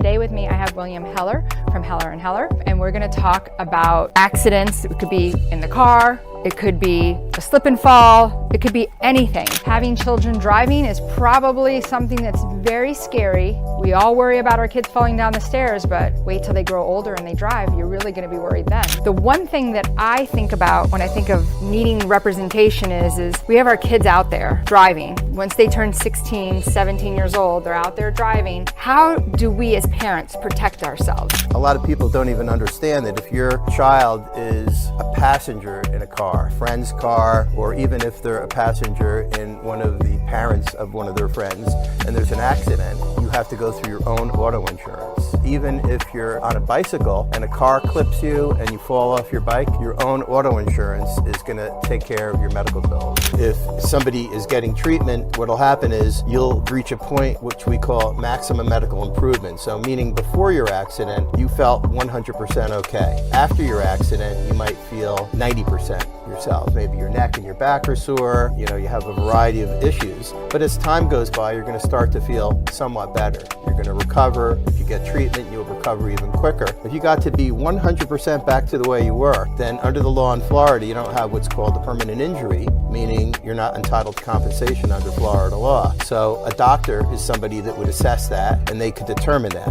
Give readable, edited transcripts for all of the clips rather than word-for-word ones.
today with me I have William Heller from Heller & Heller, and we're going to talk about accidents. It could be in the car, it could be a slip and fall, it could be anything. Having children driving is probably something that's very scary. We all worry about our kids falling down the stairs, but wait till they grow older and they drive, you're really going to be worried then. The one thing that I think about when I think of needing representation is we have our kids out there driving. Once they turn 16, 17 years old, they're out there driving. How do we as parents protect ourselves? A lot of people don't even understand that if your child is a passenger in a car, friend's car, or even if they're a passenger in one of the parents of one of their friends, and there's an accident, you have to go through your own auto insurance. Even if you're on a bicycle and a car clips you and you fall off your bike, your own auto insurance is going to take care of your medical bills. If somebody is getting treatment, what'll happen is you'll reach a point which we call maximum medical improvement. So meaning before your accident, you felt 100% okay. After your accident, you might feel 90% yourself. Maybe your neck and your back are sore, you have a variety of issues. But as time goes by, you're going to start to feel somewhat better. You're going to recover. If you get treatment, you'll recover even quicker. If you got to be 100% back to the way you were, then under the law in Florida, you don't have what's called a permanent injury, meaning you're not entitled to compensation under Florida law. So a doctor is somebody that would assess that, and they could determine that.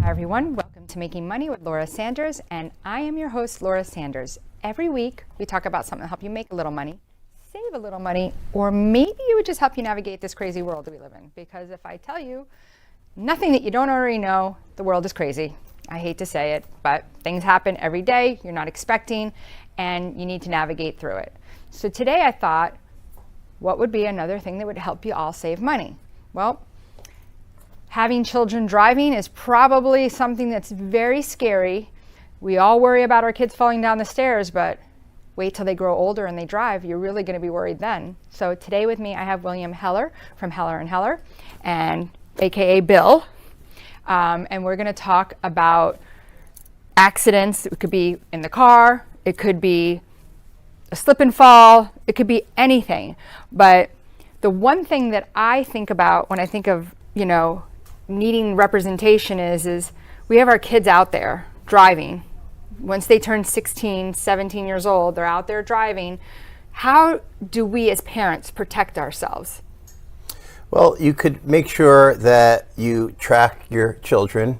Hi everyone, welcome to Making Money with Laura Sanders, and I am your host, Laura Sanders. Every week, we talk about something to help you make a little money, save a little money, or maybe it would just help you navigate this crazy world that we live in. Because if I tell you nothing that you don't already know, the world is crazy. I hate to say it, but things happen every day you're not expecting, and you need to navigate through it. So today I thought, what would be another thing that would help you all save money? Well, having children driving is probably something that's very scary. We all worry about our kids falling down the stairs, but wait till they grow older and they drive, you're really going to be worried then. So today with me I have William Heller from Heller & Heller, and AKA Bill, and we're going to talk about accidents. It could be in the car, it could be a slip and fall, it could be anything. But the one thing that I think about when I think of, needing representation is we have our kids out there driving. Once they turn 16, 17 years old, they're out there driving. How do we as parents protect ourselves? Well, you could make sure that you track your children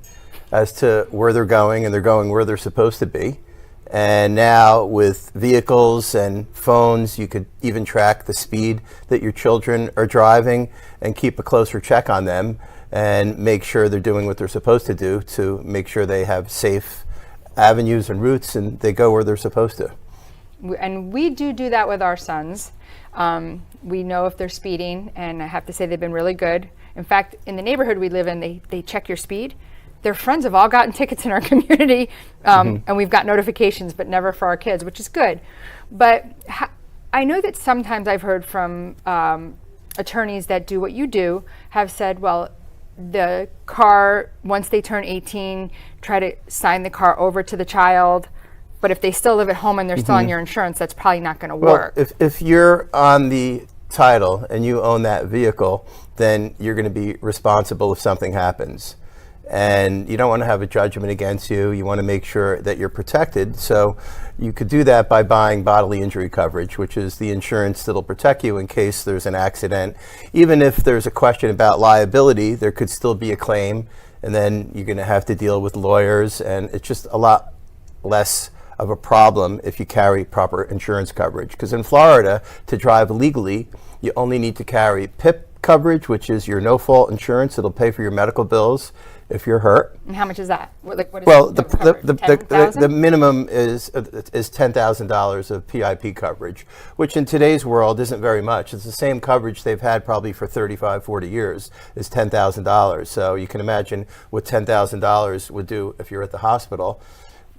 as to where they're going, and they're going where they're supposed to be. And now with vehicles and phones, you could even track the speed that your children are driving and keep a closer check on them and make sure they're doing what they're supposed to do to make sure they have safe avenues and routes and they go where they're supposed to. And we do that with our sons. We know if they're speeding, and I have to say they've been really good. In fact, in the neighborhood we live in, they check your speed. Their friends have all gotten tickets in our community, and we've got notifications, but never for our kids, which is good. But I know that sometimes I've heard from attorneys that do what you do have said, well, the car, once they turn 18, try to sign the car over to the child. But if they still live at home and they're still on your insurance, that's probably not going to work. If you're on the title and you own that vehicle, then you're going to be responsible if something happens. And you don't want to have a judgment against you. You want to make sure that you're protected. So you could do that by buying bodily injury coverage, which is the insurance that'll protect you in case there's an accident. Even if there's a question about liability, there could still be a claim, and then you're going to have to deal with lawyers, and it's just a lot less of a problem if you carry proper insurance coverage. Because in Florida, to drive legally, you only need to carry PIP coverage, which is your no-fault insurance. It'll pay for your medical bills if you're hurt. And how much is that? What is well, the minimum is $10,000 of PIP coverage, which in today's world isn't very much. It's the same coverage they've had probably for 35, 40 years, is $10,000. So you can imagine what $10,000 would do if you're at the hospital.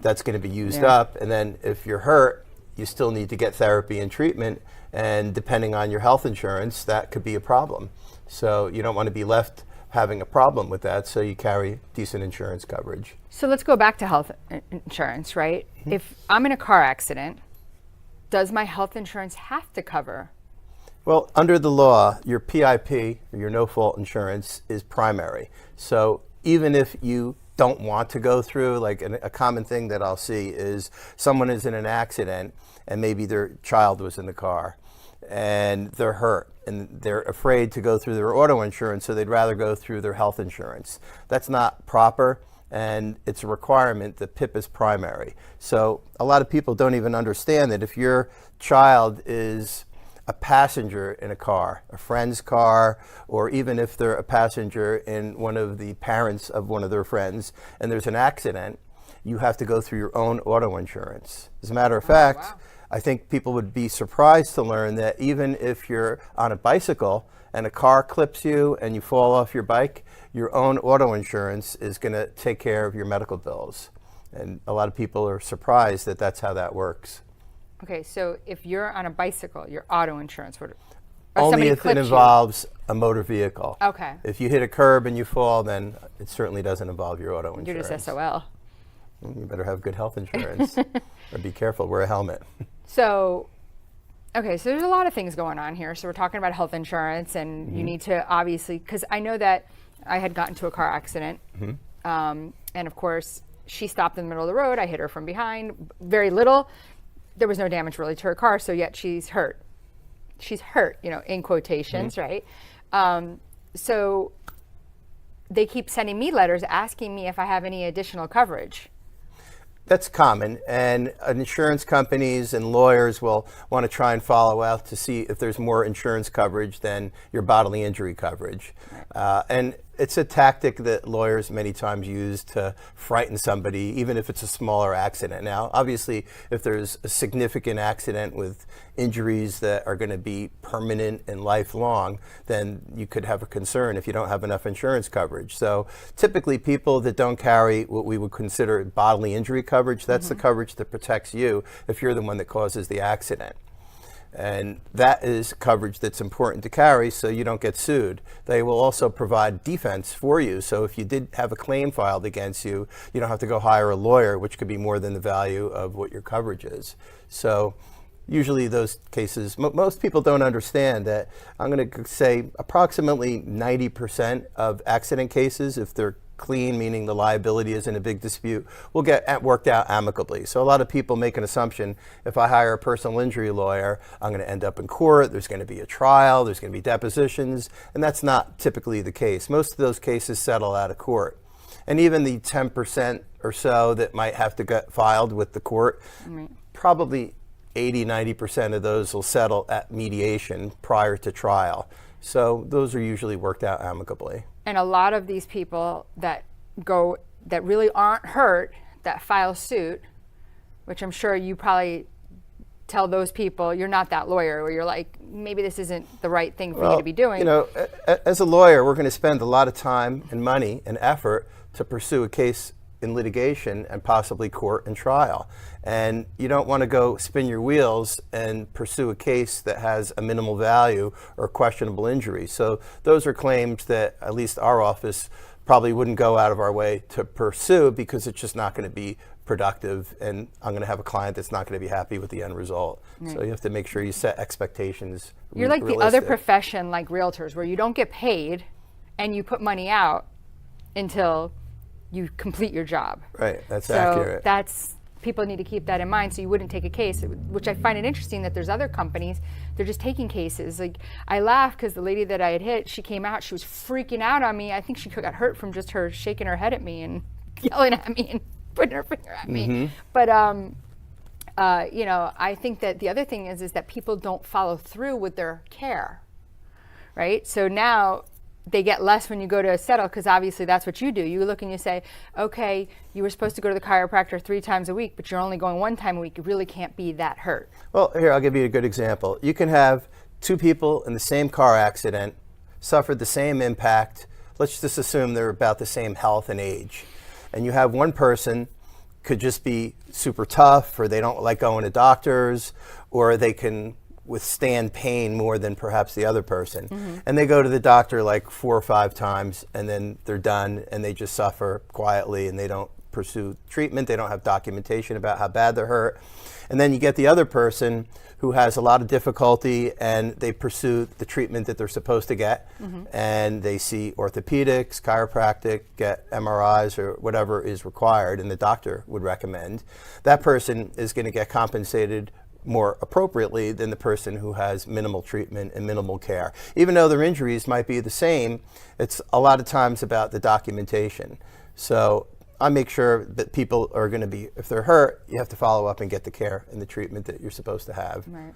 That's going to be used up. And then if you're hurt, you still need to get therapy and treatment. And depending on your health insurance, that could be a problem. So you don't want to be left having a problem with that, so you carry decent insurance coverage. So let's go back to health insurance, right? Mm-hmm. If I'm in a car accident, does my health insurance have to cover? Well, under the law, your PIP, or your no-fault insurance, is primary. So even if you don't want to go through. Like a common thing that I'll see is someone is in an accident and maybe their child was in the car and they're hurt and they're afraid to go through their auto insurance, so they'd rather go through their health insurance. That's not proper, and it's a requirement that PIP is primary. So a lot of people don't even understand that if your child is a passenger in a car, a friend's car, or even if they're a passenger in one of the parents of one of their friends, and there's an accident, you have to go through your own auto insurance. As a matter of fact, wow. I think people would be surprised to learn that even if you're on a bicycle and a car clips you and you fall off your bike, your own auto insurance is going to take care of your medical bills. And a lot of people are surprised that that's how that works. Okay, so if you're on a bicycle, your auto insurance would... Only if it involves a motor vehicle. Okay. If you hit a curb and you fall, then it certainly doesn't involve your auto insurance. You're just SOL. You better have good health insurance or be careful, wear a helmet. So, okay, so there's a lot of things going on here. So we're talking about health insurance, and you need to obviously, because I know that I had gotten into a car accident, and of course, she stopped in the middle of the road. I hit her from behind, very little. There was no damage really to her car, so yet she's hurt. She's hurt, you know, in quotations, right? So they keep sending me letters asking me if I have any additional coverage. That's common, and insurance companies and lawyers will want to try and follow out to see if there's more insurance coverage than your bodily injury coverage. And it's a tactic that lawyers many times use to frighten somebody, even if it's a smaller accident. Now, obviously, if there's a significant accident with injuries that are going to be permanent and lifelong, then you could have a concern if you don't have enough insurance coverage. So typically people that don't carry what we would consider bodily injury coverage, that's the coverage that protects you if you're the one that causes the accident. And that is coverage that's important to carry so you don't get sued. They will also provide defense for you. So if you did have a claim filed against you, you don't have to go hire a lawyer, which could be more than the value of what your coverage is. So usually those cases, most people don't understand that. I'm going to say approximately 90% of accident cases, if they're clean, meaning the liability isn't a big dispute, will get worked out amicably. So a lot of people make an assumption, if I hire a personal injury lawyer, I'm going to end up in court, there's going to be a trial, there's going to be depositions, and that's not typically the case. Most of those cases settle out of court. And even the 10% or so that might have to get filed with the court, probably 80-90% of those will settle at mediation prior to trial. So those are usually worked out amicably. And a lot of these people that really aren't hurt, that file suit, which I'm sure you probably tell those people, you're not that lawyer, where you're like, maybe this isn't the right thing for you to be doing. You know, as a lawyer, we're going to spend a lot of time and money and effort to pursue a case in litigation and possibly court and trial. And you don't want to go spin your wheels and pursue a case that has a minimal value or questionable injury. So those are claims that at least our office probably wouldn't go out of our way to pursue, because it's just not going to be productive, and I'm going to have a client that's not going to be happy with the end result. So you have to make sure you set expectations. You're like the other profession, like realtors, where you don't get paid and you put money out until you complete your job. Right, that's so accurate. That's, people need to keep that in mind, so you wouldn't take a case, which I find it interesting that there's other companies, they're just taking cases. Like, I laugh because the lady that I had hit, she came out, she was freaking out on me. I think she got hurt from just her shaking her head at me and yelling at me and putting her finger at me. But you know, I think that the other thing is that people don't follow through with their care, right? So now they get less when you go to settle, because obviously that's what you do. You look and you say, okay, you were supposed to go to the chiropractor 3 times a week, but you're only going 1 time a week. You really can't be that hurt. Well, here, I'll give you a good example. You can have 2 people in the same car accident, suffered the same impact. Let's just assume they're about the same health and age. And you have one person could just be super tough, or they don't like going to doctors, or they can withstand pain more than perhaps the other person. And they go to the doctor like 4 or 5 times, and then they're done, and they just suffer quietly, and they don't pursue treatment. They don't have documentation about how bad they're hurt. And then you get the other person who has a lot of difficulty and they pursue the treatment that they're supposed to get. And they see orthopedics, chiropractic, get MRIs or whatever is required and the doctor would recommend. That person is going to get compensated more appropriately than the person who has minimal treatment and minimal care. Even though their injuries might be the same, it's a lot of times about the documentation. So I make sure that people are going to be, if they're hurt, you have to follow up and get the care and the treatment that you're supposed to have. Right.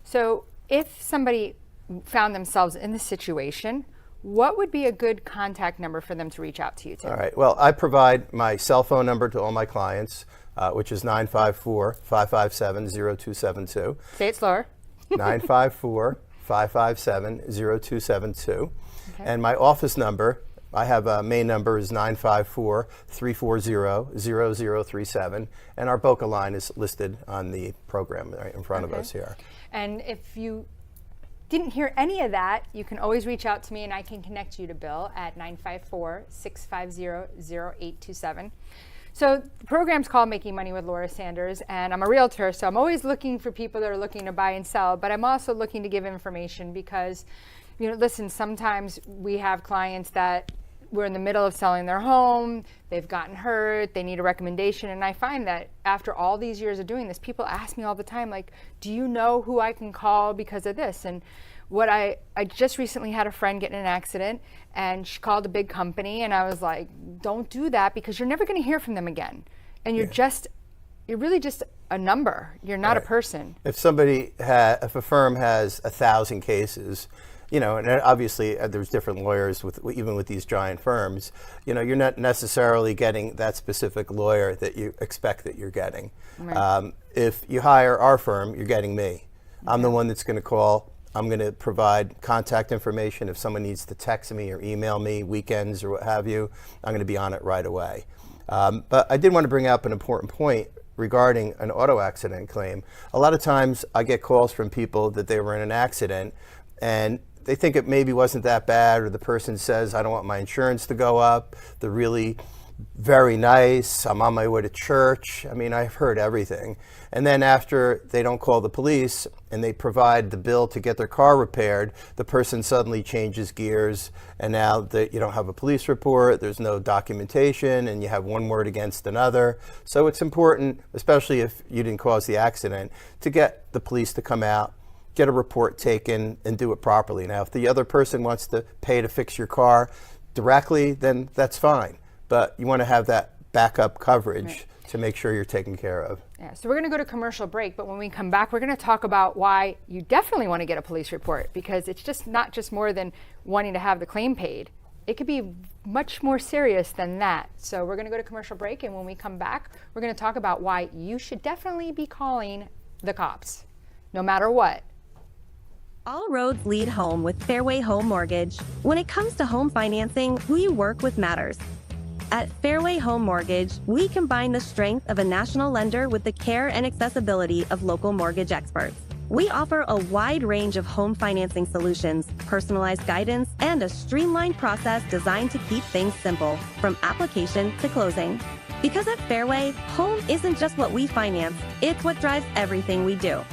So if somebody found themselves in this situation, what would be a good contact number for them to reach out to you to? All right. Well, I provide my cell phone number to all my clients, which is 954-557-0272. Say it slower. 954-557-0272. Okay. And my office number, I have a main number is 954-340-0037. And our Boca line is listed on the program right in front of us here. And if you didn't hear any of that, you can always reach out to me and I can connect you to Bill at 954-650-0827. So the program's called Making Money with Laura Sanders, and I'm a realtor, so I'm always looking for people that are looking to buy and sell, but I'm also looking to give information because, you know, listen, sometimes we have clients that we're in the middle of selling their home, they've gotten hurt, they need a recommendation, and I find that after all these years of doing this, people ask me all the time, like, do you know who I can call because of this? And what I just recently had a friend get in an accident and she called a big company and I was like, don't do that because you're never going to hear from them again. And you're really just a number. You're not a person. If if a firm has 1,000 cases, you know, and obviously there's different lawyers even with these giant firms, you know, you're not necessarily getting that specific lawyer that you expect that you're getting. Right. If you hire our firm, you're getting me. I'm the one that's going to call. I'm going to provide contact information. If someone needs to text me or email me weekends or what have you, I'm going to be on it right away. But I did want to bring up an important point regarding an auto accident claim. A lot of times I get calls from people that they were in an accident and they think it maybe wasn't that bad, or the person says, I don't want my insurance to go up. They're really very nice. I'm on my way to church. I mean, I've heard everything. And then after they don't call the police and they provide the bill to get their car repaired, the person suddenly changes gears and now that you don't have a police report, there's no documentation, and you have one word against another. So it's important, especially if you didn't cause the accident, to get the police to come out, get a report taken, and do it properly. Now, if the other person wants to pay to fix your car directly, then that's fine. But you want to have that backup coverage to make sure you're taken care of. Yeah, so we're going to go to commercial break, but when we come back, we're going to talk about why you definitely want to get a police report, because it's just not just more than wanting to have the claim paid. It could be much more serious than that. So we're going to go to commercial break, and when we come back, we're going to talk about why you should definitely be calling the cops, no matter what. All roads lead home with Fairway Home Mortgage. When it comes to home financing, who you work with matters. At Fairway Home Mortgage, we combine the strength of a national lender with the care and accessibility of local mortgage experts. We offer a wide range of home financing solutions, personalized guidance, and a streamlined process designed to keep things simple, from application to closing. Because at Fairway, home isn't just what we finance, it's what drives everything we do.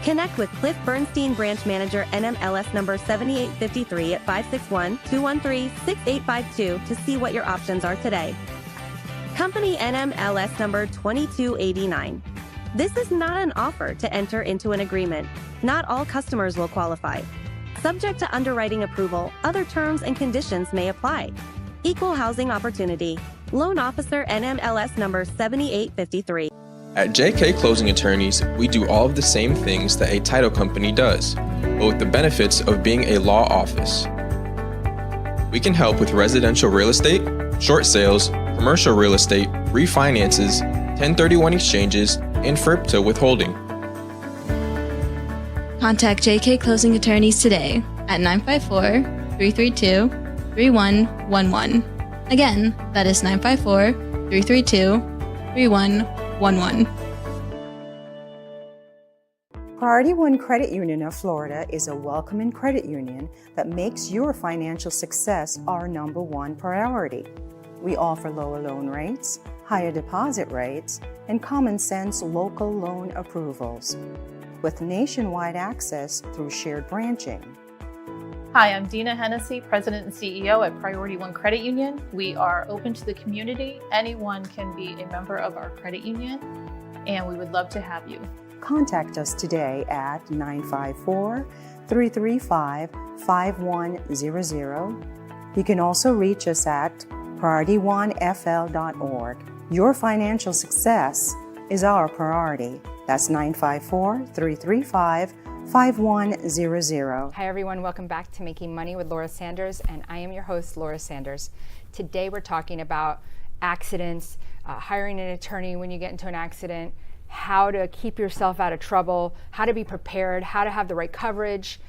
Connect with Cliff Bernstein, Branch Manager, NMLS number 7853 at 561-213-6852 to see what your options are today. Company NMLS number 2289. This is not an offer to enter into an agreement. Not all customers will qualify. Subject to underwriting approval, other terms and conditions may apply. Equal housing opportunity. Loan Officer NMLS number 7853. At JK Closing Attorneys, we do all of the same things that a title company does, but with the benefits of being a law office. We can help with residential real estate, short sales, commercial real estate, refinances, 1031 exchanges, and FIRPTA withholding. Contact JK Closing Attorneys today at 954-332-3111. Again, that is 954-332-3111. Priority One Credit Union of Florida is a welcoming credit union that makes your financial success our #1 priority. we offer lower loan rates, higher deposit rates, and common sense local loan approvals, with nationwide access through shared branching. Hi, I'm Dina Hennessy, President and CEO at Priority One Credit Union. We are open to the community. Anyone can be a member of our credit union, and we would love to have you. Contact us today at 954-335-5100. You can also reach us at PriorityOneFL.org. Your financial success is our priority. That's 954-335-5100. Hi everyone, welcome back to Making Money with Laura Sanders, and I am your host, Laura Sanders. Today we're talking about accidents, hiring an attorney when you get into an accident, how to keep yourself out of trouble, how to be prepared, how to have the right coverage.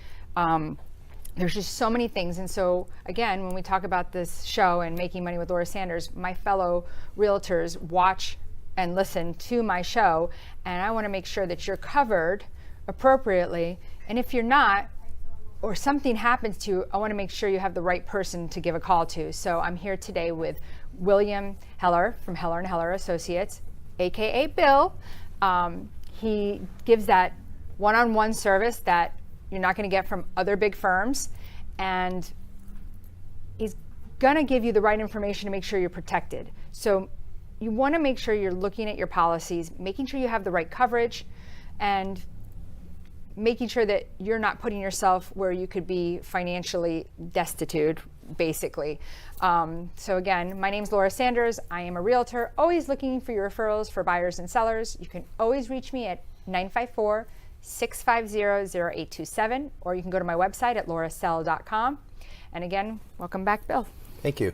There's just so many things. And so again, when we talk about this show and Making Money with Laura Sanders, my fellow realtors watch and listen to my show, and I want to make sure that you're covered appropriately. And if you're not, or something happens to you, I want to make sure you have the right person to give a call to. So I'm here today with William Heller from Heller & Heller Associates, aka Bill. He gives that one-on-one service that you're not going to get from other big firms, and he's going to give you the right information to make sure you're protected. So you want to make sure you're looking at your policies, making sure you have the right coverage, and making sure that you're not putting yourself where you could be financially destitute, basically. So again, my name's Laura Sanders. I am a realtor, always looking for your referrals for buyers and sellers. You can always reach me at 954-650-0827, or you can go to my website at laurasell.com. And again, welcome back, Bill. Thank you.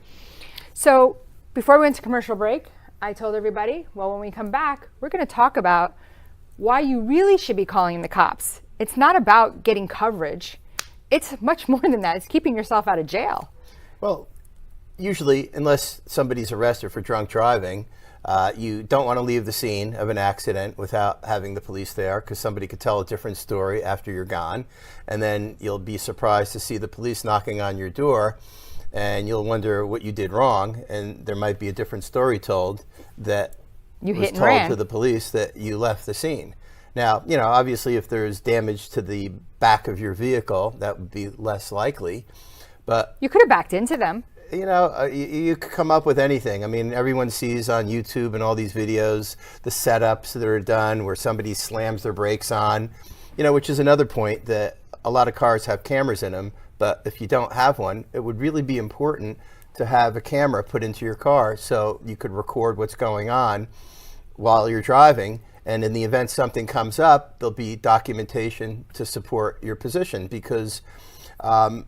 So before we went to commercial break, I told everybody, well, when we come back, we're going to talk about why you really should be calling the cops. It's not about getting coverage. It's much more than that. It's keeping yourself out of jail. Well, usually, unless somebody's arrested for drunk driving, you don't want to leave the scene of an accident without having the police there, because somebody could tell a different story after you're gone. And then you'll be surprised to see the police knocking on your door, and you'll wonder what you did wrong. And there might be a different story told that You was hit and told ran to the police that you left the scene. Now, obviously if there's damage to the back of your vehicle, that would be less likely. But You could have backed into them. you could come up with anything. I mean, everyone sees on YouTube and all these videos the setups that are done where somebody slams their brakes on, which is another point, that a lot of cars have cameras in them. But if you don't have one, it would really be important to have a camera put into your car so you could record what's going on while you're driving. And in the event something comes up, there'll be documentation to support your position, because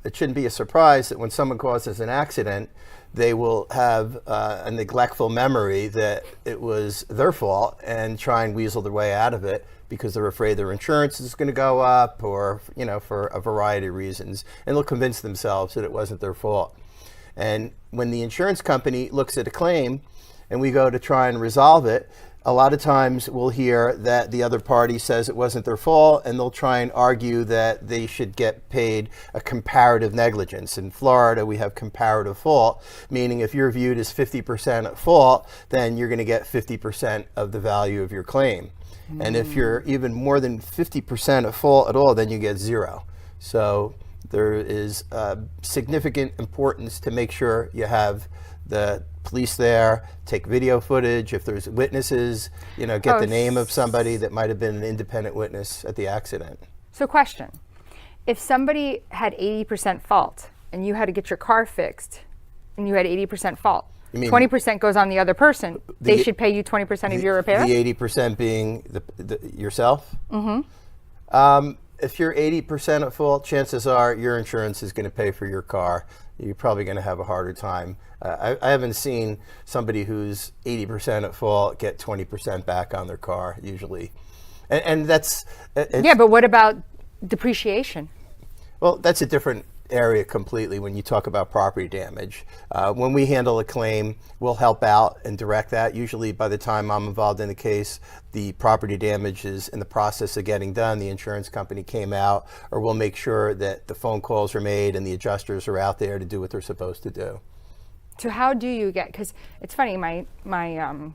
it shouldn't be a surprise that when someone causes an accident, they will have a neglectful memory that it was their fault and try and weasel their way out of it because they're afraid their insurance is going to go up, or for a variety of reasons, and they'll convince themselves that it wasn't their fault. And when the insurance company looks at a claim and we go to try and resolve it, a lot of times we'll hear that the other party says it wasn't their fault, and they'll try and argue that they should get paid a comparative negligence. In Florida, we have comparative fault, meaning if you're viewed as 50% at fault, then you're going to get 50% of the value of your claim. And if you're even more than 50% at fault at all, then you get zero. So there is significant importance to make sure you have the police there, take video footage. If there's witnesses, get the name of somebody that might have been an independent witness at the accident. So question, if somebody had 80% fault and you had to get your car fixed and you had 80% fault, 20% goes on the other person, they should pay you 20% of your repair? The 80% being yourself? Mm-hmm. If you're 80% at fault, chances are your insurance is going to pay for your car. You're probably going to have a harder time. I haven't seen somebody who's 80% at fault get 20% back on their car usually. And that's... Yeah, but what about depreciation? Well, that's a different area completely when you talk about property damage. When we handle a claim, we'll help out and direct that. Usually by the time I'm involved in the case, the property damage is in the process of getting done. The insurance company came out, or we'll make sure that the phone calls are made and the adjusters are out there to do what they're supposed to do. So how do you get, because it's funny, my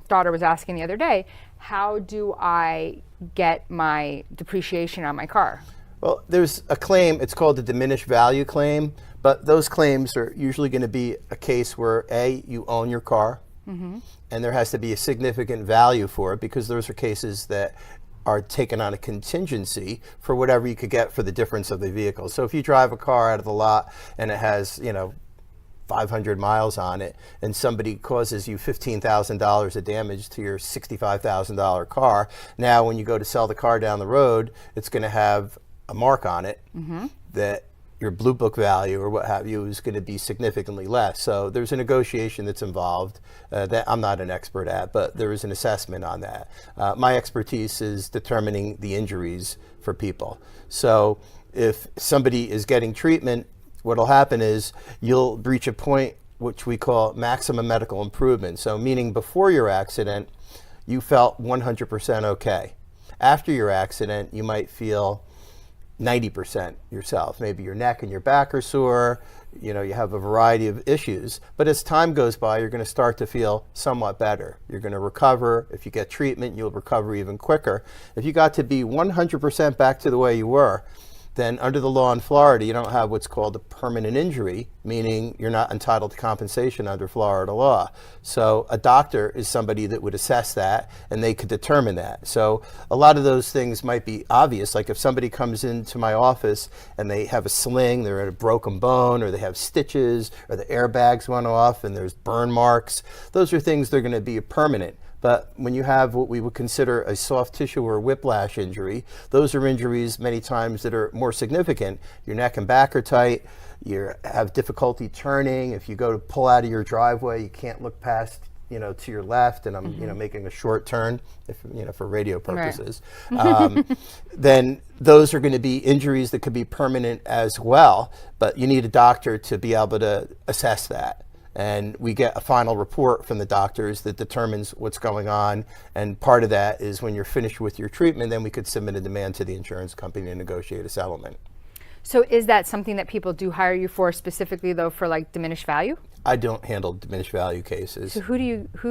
daughter was asking the other day, how do I get my depreciation on my car? Well, there's a claim, it's called the diminished value claim, but those claims are usually going to be a case where A, you own your car, and there has to be a significant value for it, because those are cases that are taken on a contingency for whatever you could get for the difference of the vehicle. So if you drive a car out of the lot and it has, 500 miles on it, and somebody causes you $15,000 of damage to your $65,000 car, now when you go to sell the car down the road, it's going to have a mark on it that your blue book value or what have you is going to be significantly less. So there's a negotiation that's involved that I'm not an expert at, but there is an assessment on that. My expertise is determining the injuries for people. So if somebody is getting treatment, what'll happen is you'll reach a point which we call maximum medical improvement. So meaning before your accident, you felt 100% okay. After your accident, you might feel 90% yourself. Maybe your neck and your back are sore, you have a variety of issues. But as time goes by, you're going to start to feel somewhat better. You're going to recover. If you get treatment, you'll recover even quicker. If you got to be 100% back to the way you were, then under the law in Florida, you don't have what's called a permanent injury, meaning you're not entitled to compensation under Florida law. So a doctor is somebody that would assess that, and they could determine that. So a lot of those things might be obvious, like if somebody comes into my office and they have a sling, they're at a broken bone, or they have stitches, or the airbags went off and there's burn marks, those are things that are going to be permanent. But when you have what we would consider a soft tissue or whiplash injury, those are injuries many times that are more significant. Your neck and back are tight, you have difficulty turning. If you go to pull out of your driveway, you can't look past, to your left, and I'm, making a short turn, if, for radio purposes. Right. Then those are going to be injuries that could be permanent as well, but you need a doctor to be able to assess that. And we get a final report from the doctors that determines what's going on. And part of that is when you're finished with your treatment, then we could submit a demand to the insurance company and negotiate a settlement. So is that something that people do hire you for specifically, though, for like diminished value? I don't handle diminished value cases. So who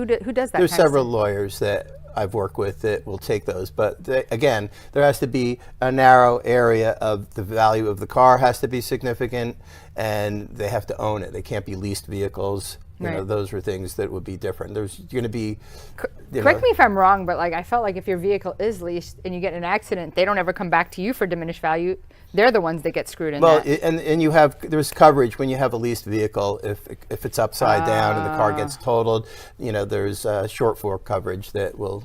does that? There's several lawyers that I've worked with that will take those, but again, there has to be a narrow area of the value of the car has to be significant, and they have to own it. They can't be leased vehicles. Those are things that would be different. There's going to be. Correct me if I'm wrong, but I felt like if your vehicle is leased and you get in an accident, they don't ever come back to you for diminished value. They're the ones that get screwed in. Well, and there's coverage when you have a leased vehicle. If it's upside down and the car gets totaled, there's short floor coverage that will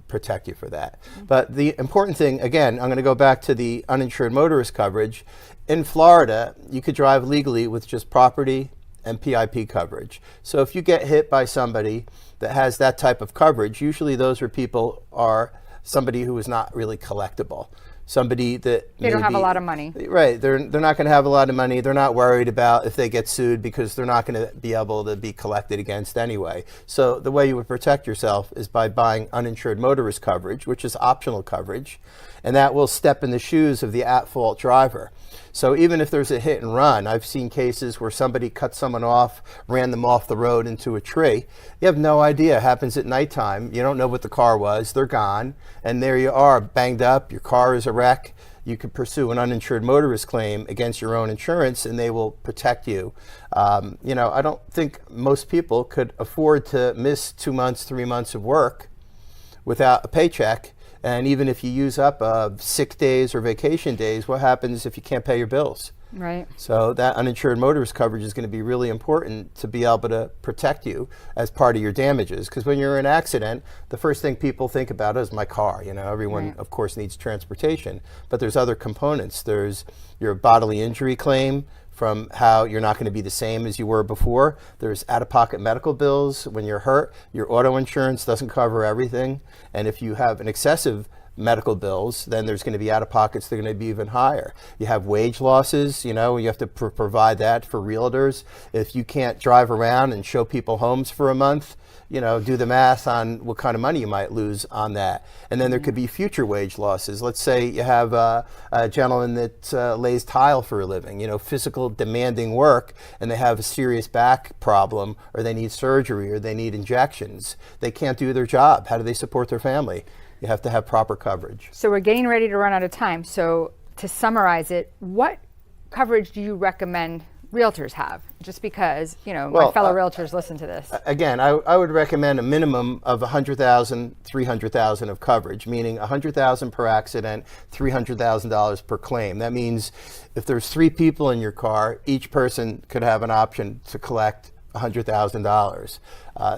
protect you for that. But the important thing, again, I'm going to go back to the uninsured motorist coverage. In Florida, you could drive legally with just property and PIP coverage. So if you get hit by somebody that has that type of coverage, usually those are somebody who is not really collectible. Somebody that they don't have a lot of money. Right. They're not going to have a lot of money. They're not worried about if they get sued because they're not going to be able to be collected against anyway. So the way you would protect yourself is by buying uninsured motorist coverage, which is optional coverage, and that will step in the shoes of the at-fault driver. So even if there's a hit and run, I've seen cases where somebody cut someone off, ran them off the road into a tree. You have no idea. It happens at nighttime. You don't know what the car was. They're gone. And there you are, banged up. Your car is a wreck. You could pursue an uninsured motorist claim against your own insurance, and they will protect you. I don't think most people could afford to miss 2 months, 3 months of work without a paycheck. And even if you use up sick days or vacation days, what happens if you can't pay your bills? Right. So that uninsured motorist coverage is going to be really important to be able to protect you as part of your damages. Because when you're in an accident, the first thing people think about is my car. Everyone, of course, needs transportation. But there's other components. There's your bodily injury claim, from how you're not going to be the same as you were before. There's out-of-pocket medical bills when you're hurt. Your auto insurance doesn't cover everything. And if you have an excessive medical bills, then there's going to be out-of-pockets that are going to be even higher. You have wage losses, you have to provide that for realtors. If you can't drive around and show people homes for a month, do the math on what kind of money you might lose on that. And then there could be future wage losses. Let's say you have a gentleman that lays tile for a living, physical demanding work, and they have a serious back problem, or they need surgery, or they need injections. They can't do their job. How do they support their family? You have to have proper coverage. So we're getting ready to run out of time. So to summarize it, what coverage do you recommend realtors have? Just because, my fellow realtors listen to this. Again, I would recommend a minimum of $100,000, $300,000 of coverage, meaning $100,000 per accident, $300,000 per claim. That means if there's 3 people in your car, each person could have an option to collect $100,000.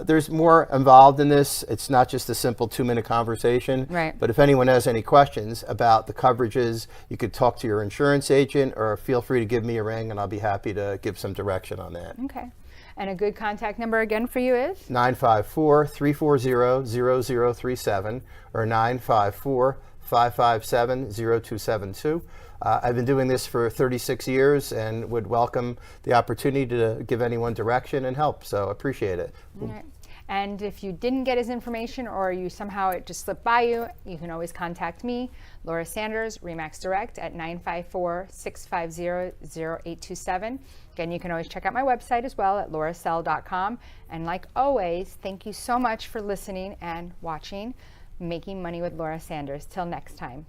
There's more involved in this. It's not just a simple 2-minute conversation. Right. But if anyone has any questions about the coverages, you could talk to your insurance agent, or feel free to give me a ring, and I'll be happy to give some direction on that. Okay. And a good contact number again for you is? 954-340-0037 or 954-557-0272. I've been doing this for 36 years and would welcome the opportunity to give anyone direction and help, so appreciate it. All right. And if you didn't get his information, or you somehow it just slipped by you, you can always contact me, Laura Sanders, RE/MAX Direct at 954-650-0827. Again, you can always check out my website as well at laurasell.com. And like always, thank you so much for listening and watching Making Money with Laura Sanders. Till next time.